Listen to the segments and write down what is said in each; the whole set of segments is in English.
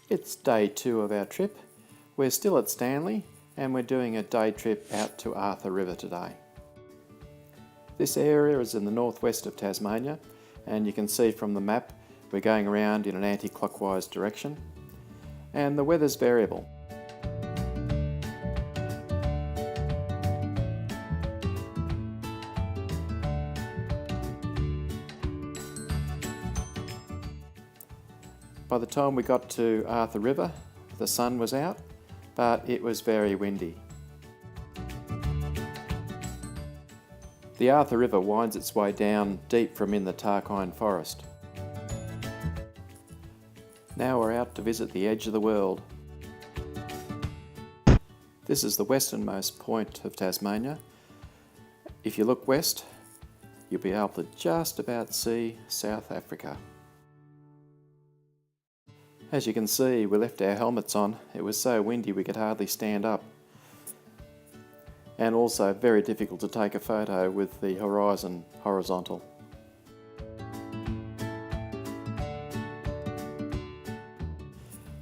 It's day 2 of our trip. We're still at Stanley and we're doing a day trip out to Arthur River today. This area is in the northwest of Tasmania, and you can see from the map we're going around in an anti-clockwise direction, and the weather's variable. By the time we got to Arthur River, the sun was out, but it was very windy. The Arthur River winds its way down deep from in the Tarkine forest. Now we're out to visit the edge of the world. This is the westernmost point of Tasmania. If you look west, you'll be able to just about see South Africa. As you can see, we left our helmets on. It was so windy we could hardly stand up. And also very difficult to take a photo with the horizon horizontal.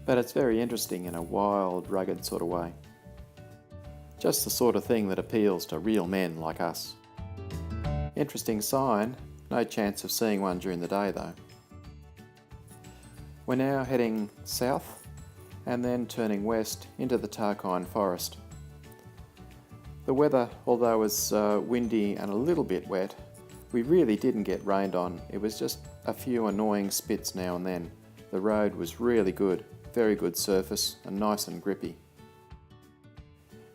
But it's very interesting in a wild, rugged sort of way. Just the sort of thing that appeals to real men like us. Interesting sign, no chance of seeing one during the day though. We're now heading south and then turning west into the Tarkine forest. The weather, although it was windy and a little bit wet, we really didn't get rained on. It was just a few annoying spits now and then. The road was really good, very good surface and nice and grippy.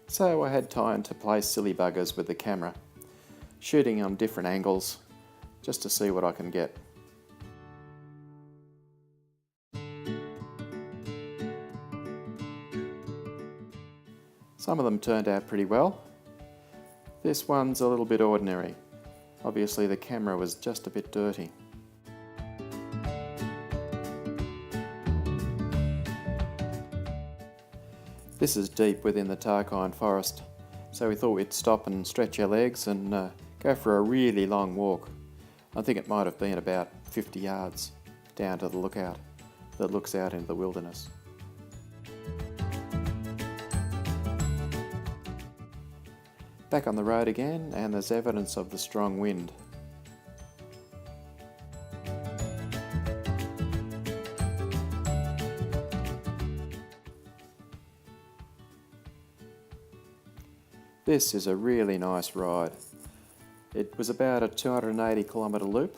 So I had time to play silly buggers with the camera, shooting on different angles just to see what I can get. Some of them turned out pretty well. This one's a little bit ordinary. Obviously the camera was just a bit dirty. This is deep within the Tarkine forest, so we thought we'd stop and stretch our legs and go for a really long walk. I think it might have been about 50 yards down to the lookout that looks out into the wilderness. Back on the road again, and there's evidence of the strong wind. This is a really nice ride. It was about a 280 kilometre loop,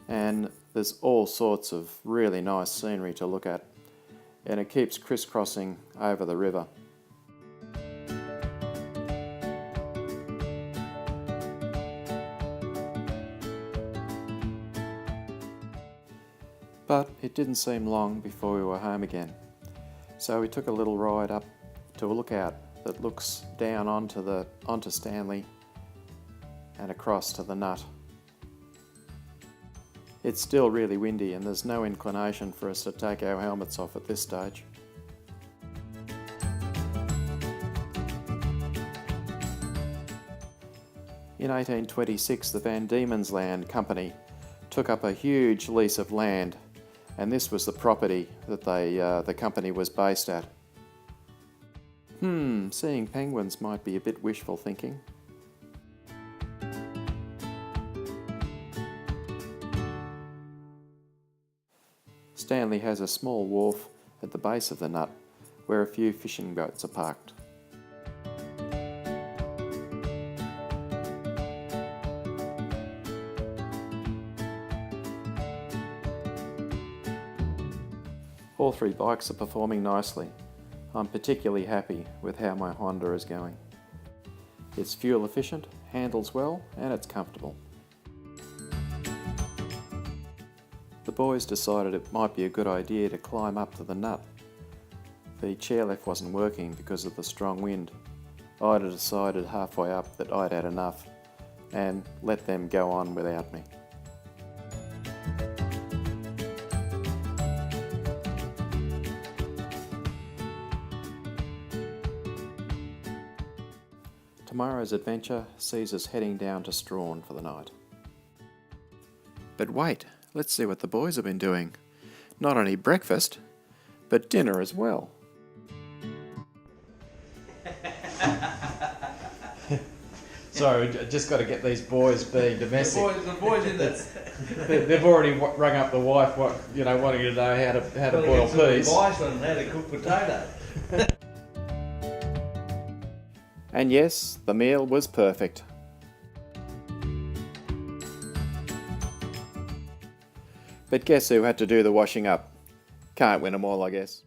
and there's all sorts of really nice scenery to look at, and it keeps crisscrossing over the river. But it didn't seem long before we were home again. So we took a little ride up to a lookout that looks down onto Stanley and across to the Nut. It's still really windy and there's no inclination for us to take our helmets off at this stage. In 1826, the Van Diemen's Land Company took up a huge lease of land, and this was the property that the company was based at. Seeing penguins might be a bit wishful thinking. Stanley has a small wharf at the base of the Nut where a few fishing boats are parked. All 3 bikes are performing nicely. I'm particularly happy with how my Honda is going. It's fuel efficient, handles well, and it's comfortable. The boys decided it might be a good idea to climb up to the Nut. The chairlift wasn't working because of the strong wind. I'd have decided halfway up that I'd had enough and let them go on without me. Tomorrow's adventure sees us heading down to Strawn for the night. But wait, let's see what the boys have been doing. Not only breakfast, but dinner as well. Sorry, just got to get these boys being domestic. The boys in there. They've already rung up the wife, wanting to know how to boil peas. Advice on how to cook potato. And yes, the meal was perfect. But guess who had to do the washing up? Can't win them all, I guess.